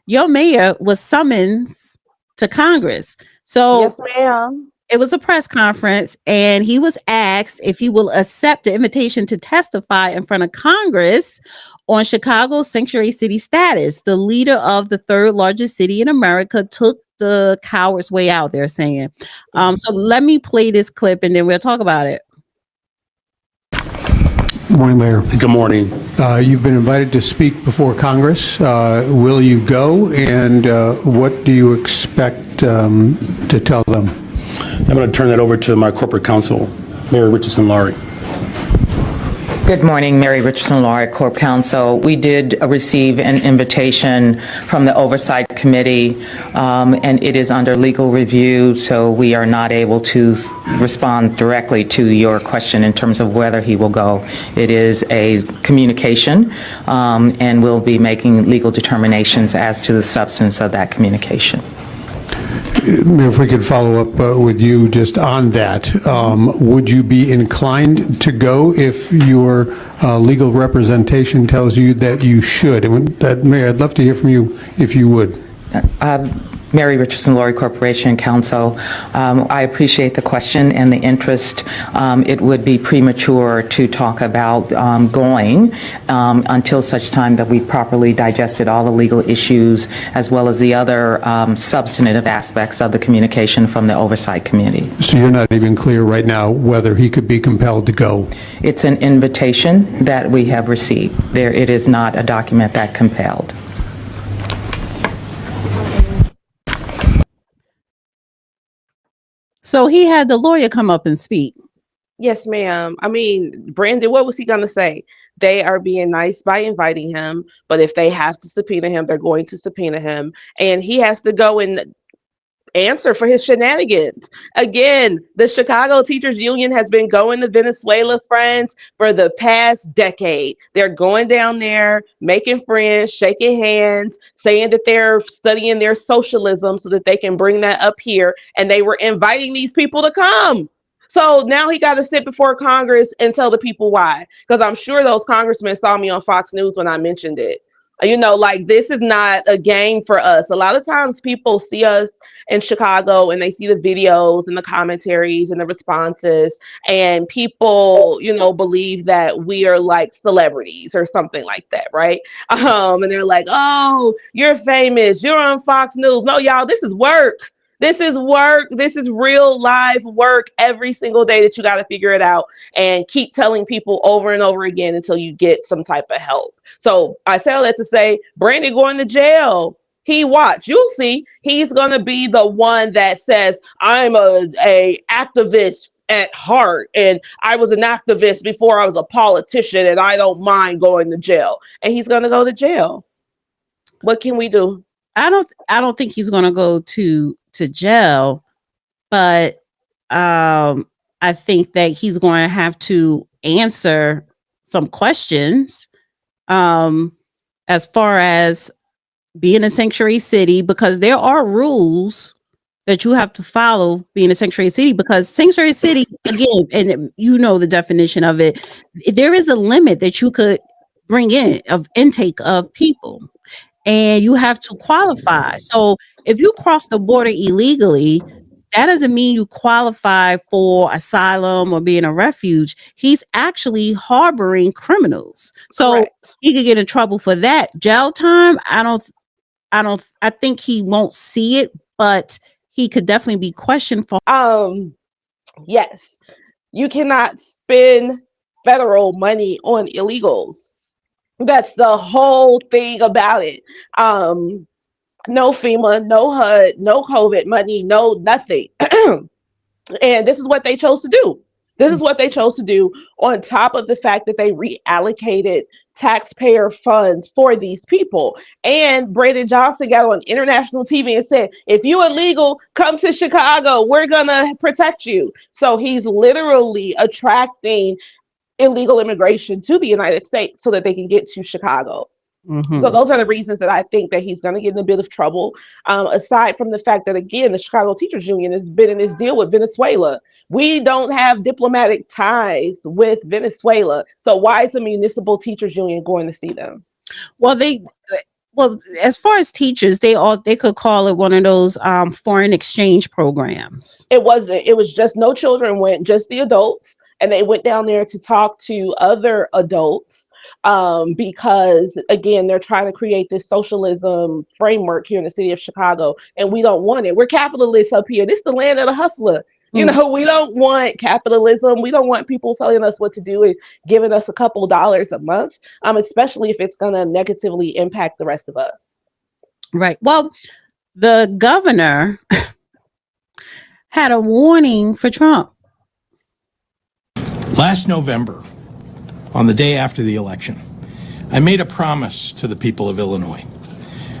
your mayor was summoned to Congress. So Yes, ma'am. it was a press conference, and he was asked if he will accept the invitation to testify in front of Congress on Chicago's sanctuary city status. The leader of the third largest city in America took the coward's way out, they're saying. So let me play this clip and then we'll talk about it. Good morning, Mayor. Good morning. You've been invited to speak before Congress. Will you go, and what do you expect to tell them? I'm going to turn that over to my corporate counsel, Mary Richardson-Laurie. Good morning, Mary Richardson-Laurie, Corp Counsel. We did receive an invitation from the Oversight Committee, and it is under legal review, so we are not able to respond directly to your question in terms of whether he will go. It is a communication, and we'll be making legal determinations as to the substance of that communication. If we could follow up with you just on that, would you be inclined to go if your legal representation tells you that you should? And Mayor, I'd love to hear from you if you would. Mary Richardson-Laurie Corporation Counsel. I appreciate the question and the interest. It would be premature to talk about going until such time that we've properly digested all the legal issues as well as the other substantive aspects of the communication from the Oversight Committee. So you're not even clear right now whether he could be compelled to go? It's an invitation that we have received. It is not a document that compelled. So he had the lawyer come up and speak. Yes, ma'am. I mean, Brandon, what was he going to say? They are being nice by inviting him, but if they have to subpoena him, they're going to subpoena him. And he has to go and answer for his shenanigans. Again, the Chicago Teachers Union has been going to Venezuela, friends, for the past decade. They're going down there, making friends, shaking hands, saying that they're studying their socialism so that they can bring that up here. And they were inviting these people to come. So now he got to sit before Congress and tell the people why. Because I'm sure those congressmen saw me on Fox News when I mentioned it. You know, like, this is not a game for us. A lot of times people see us in Chicago and they see the videos and the commentaries and the responses, and people, you know, believe that we are like celebrities or something like that, right? And they're like, oh, you're famous, you're on Fox News. No, y'all, this is work. This is work. This is real live work every single day that you got to figure it out and keep telling people over and over again until you get some type of help. So I say all that to say, Brandon going to jail. You'll see, he's going to be the one that says, I'm a activist at heart, and I was an activist before I was a politician, and I don't mind going to jail. And he's going to go to jail. What can we do? I don't think he's going to go to jail, but I think that he's going to have to answer some questions as far as being a sanctuary city, because there are rules that you have to follow being a sanctuary city, because sanctuary city, again, and you know the definition of it, there is a limit that you could bring in of intake of people, and you have to qualify. So if you cross the border illegally, that doesn't mean you qualify for asylum or being a refuge. He's actually harboring criminals. So Correct. he could get in trouble for that. Jail time, I think he won't see it, but he could definitely be questioned for. Yes, you cannot spend federal money on illegals. That's the whole thing about it. No FEMA, no HUD, no COVID money, no nothing. And this is what they chose to do. This is what they chose to do, on top of the fact that they reallocated taxpayer funds for these people. And Brandon Johnson got on international TV and said, if you illegal, come to Chicago. We're going to protect you. So he's literally attracting illegal immigration to the United States so that they can get to Chicago. Mm-hmm. So those are the reasons that I think that he's going to get in a bit of trouble. Aside from the fact that, again, the Chicago Teachers Union has been in this deal with Venezuela. We don't have diplomatic ties with Venezuela. So why is the Municipal Teachers Union going to see them? Well, well, as far as teachers, they could call it one of those foreign exchange programs. It wasn't. It was just no children went, just the adults, and they went down there to talk to other adults because, again, they're trying to create this socialism framework here in the city of Chicago, and we don't want it. We're capitalists up here. This is the land of the hustler. You know, we don't want capitalism. We don't want people telling us what to do and giving us a couple dollars a month, especially if it's going to negatively impact the rest of us. Right. Well, the governor had a warning for Trump. Last November, on the day after the election, I made a promise to the people of Illinois.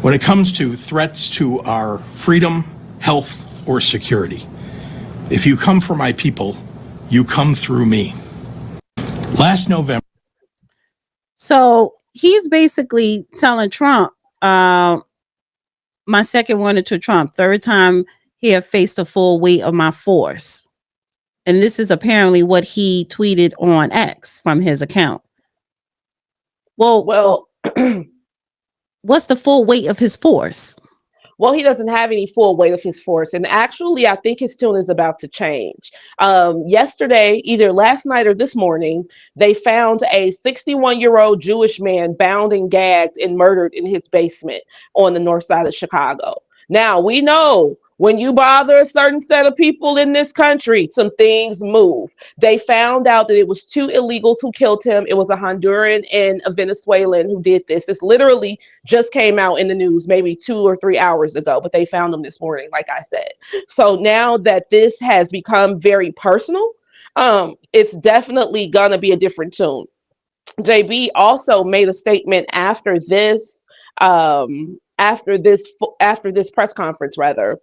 When it comes to threats to our freedom, health, or security, if you come for my people, you come through me. Last November. So he's basically telling Trump, my second warning to Trump, third time he have faced the full weight of my force. And this is apparently what he tweeted on X from his account. Well, what's the full weight of his force? Well, he doesn't have any full weight of his force. And actually, I think his tune is about to change. Yesterday, either last night or this morning, they found a 61-year-old Jewish man bound and gagged and murdered in his basement on the north side of Chicago. Now, we know when you bother a certain set of people in this country, some things move. They found out that it was two illegals who killed him. It was a Honduran and a Venezuelan who did this. This literally just came out in the news maybe 2 or 3 hours ago, but they found them this morning, like I said. So now that this has become very personal, it's definitely gonna be a different tune. JB also made a statement after this press conference, rather.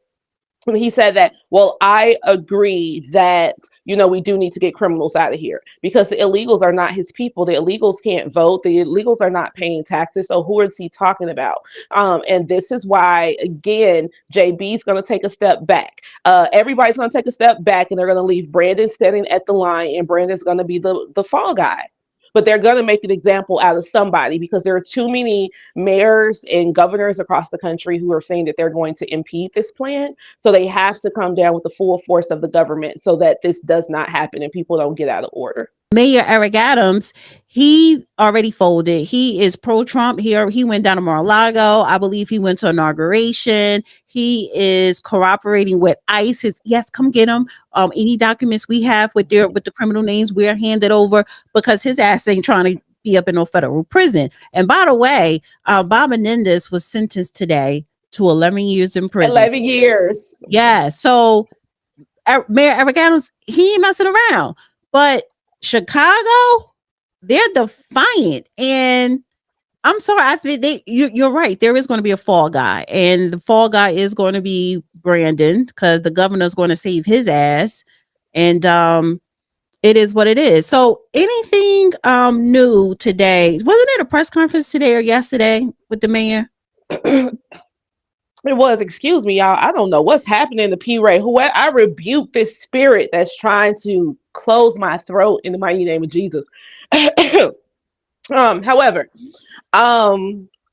He said that, well, I agree that, you know, we do need to get criminals out of here because the illegals are not his people. The illegals can't vote. The illegals are not paying taxes. So who is he talking about? And this is why, again, JB's going to take a step back. Everybody's going to take a step back and they're going to leave Brandon standing at the line, and Brandon's going to be the fall guy. But they're going to make an example out of somebody because there are too many mayors and governors across the country who are saying that they're going to impede this plan. So they have to come down with the full force of the government so that this does not happen and people don't get out of order. Mayor Eric Adams, he already folded. He is pro-Trump. He went down to Mar-a-Lago. I believe he went to inauguration. He is cooperating with ICE. Yes, come get him. Any documents we have with the criminal names, we're handed over because his ass ain't trying to be up in no federal prison. And by the way, Bob Menendez was sentenced today to 11 years in prison. 11 years. Yeah. So Mayor Eric Adams, he ain't messing around. But Chicago, they're defiant, and I'm sorry. I think you're right. There is going to be a fall guy, and the fall guy is going to be Brandon because the governor's going to save his ass, and it is what it is. So, anything new today? Wasn't it a press conference today or yesterday with the mayor? It was, excuse me, y'all. I don't know what's happening to P. Ray. I rebuke this spirit that's trying to close my throat in the mighty name of Jesus. However,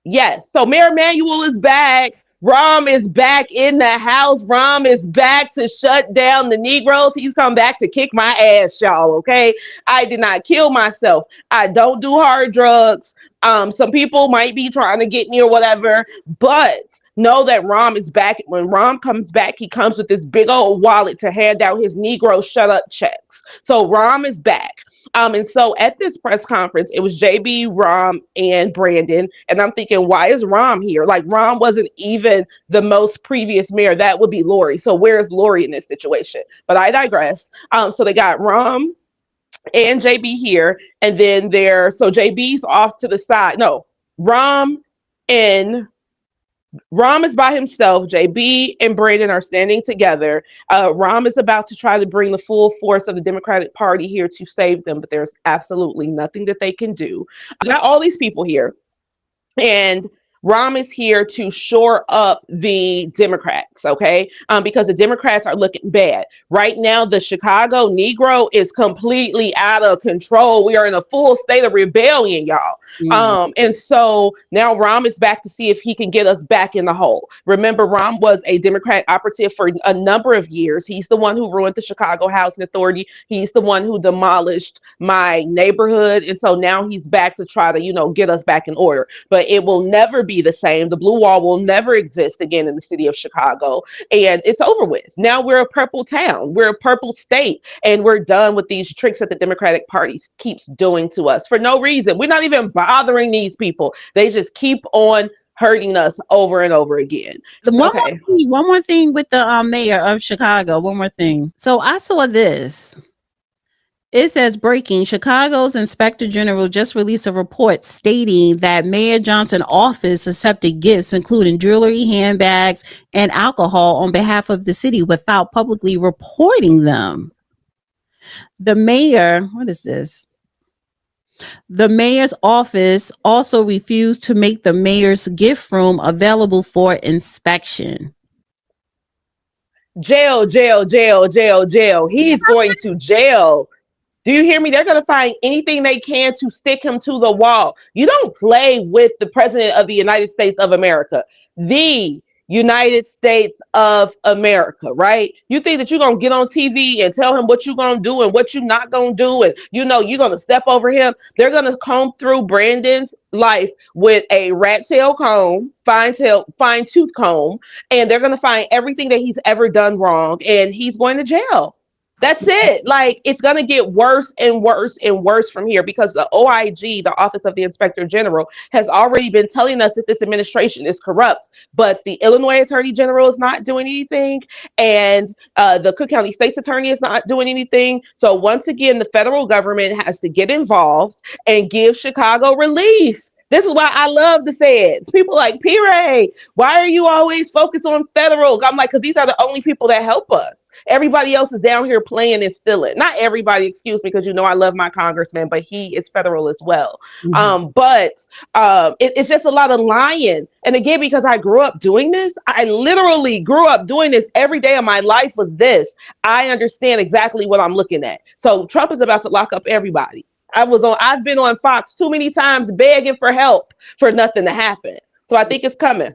yes. So Mayor Emanuel is back. Rahm is back in the house. Rahm is back to shut down the Negroes. He's come back to kick my ass, y'all. Okay, I did not kill myself. I don't do hard drugs. Some people might be trying to get me or whatever, but know that Rahm is back. When Rahm comes back, he comes with this big old wallet to hand out his Negro shut up checks. So Rahm is back. And so at this press conference, it was JB, Rahm, and Brandon. And I'm thinking, why is Rahm here? Like, Rahm wasn't even the most previous mayor. That would be Lori. So where's Lori in this situation? But I digress. So they got Rahm and JB here. And then so JB's off to the side. No, Rahm is by himself. JB and Brandon are standing together. Rahm is about to try to bring the full force of the Democratic Party here to save them, but there's absolutely nothing that they can do. I got all these people here, and Rahm is here to shore up the Democrats, okay? Because the Democrats are looking bad. Right now, the Chicago Negro is completely out of control. We are in a full state of rebellion, y'all. And so now Rahm is back to see if he can get us back in the hole. Remember, Rahm was a Democratic operative for a number of years. He's the one who ruined the Chicago Housing Authority. He's the one who demolished my neighborhood. And so now he's back to try to, get us back in order. But it will never be the same. The blue wall will never exist again in the city of Chicago. And it's over with. Now we're a purple town. We're a purple state. And we're done with these tricks that the Democratic Party keeps doing to us for no reason. We're not even bothering these people. They just keep on hurting us over and over again. One more thing with the mayor of Chicago. One more thing. So I saw this. It says breaking. Chicago's Inspector General just released a report stating that Mayor Johnson's office accepted gifts, including jewelry, handbags, and alcohol on behalf of the city without publicly reporting them. The mayor, what is this? The mayor's office also refused to make the mayor's gift room available for inspection. Jail, jail, jail, jail, jail. He's going to jail. Do you hear me? They're going to find anything they can to stick him to the wall. You don't play with the president of the United States of America. The United States of America, right? You think that you're going to get on TV and tell him what you're going to do and what you're not going to do, and you're going to step over him. They're going to comb through Brandon's life with a rat tail comb, fine tooth comb, and they're going to find everything that he's ever done wrong, and he's going to jail. That's it. Like, it's going to get worse and worse and worse from here, because the OIG, the Office of the Inspector General, has already been telling us that this administration is corrupt, but the Illinois Attorney General is not doing anything, and the Cook County State's Attorney is not doing anything. So once again, the federal government has to get involved and give Chicago relief. This is why I love the feds. People like, P. Ray, why are you always focused on federal? I'm like, because these are the only people that help us. Everybody else is down here playing and stealing. Not everybody, excuse me, because I love my congressman, but he is federal as well. It's just a lot of lying. And again, because I grew up doing this, I literally grew up doing this. Every day of my life was this. I understand exactly what I'm looking at. So Trump is about to lock up everybody. I've been on Fox too many times begging for help for nothing to happen. So I think it's coming.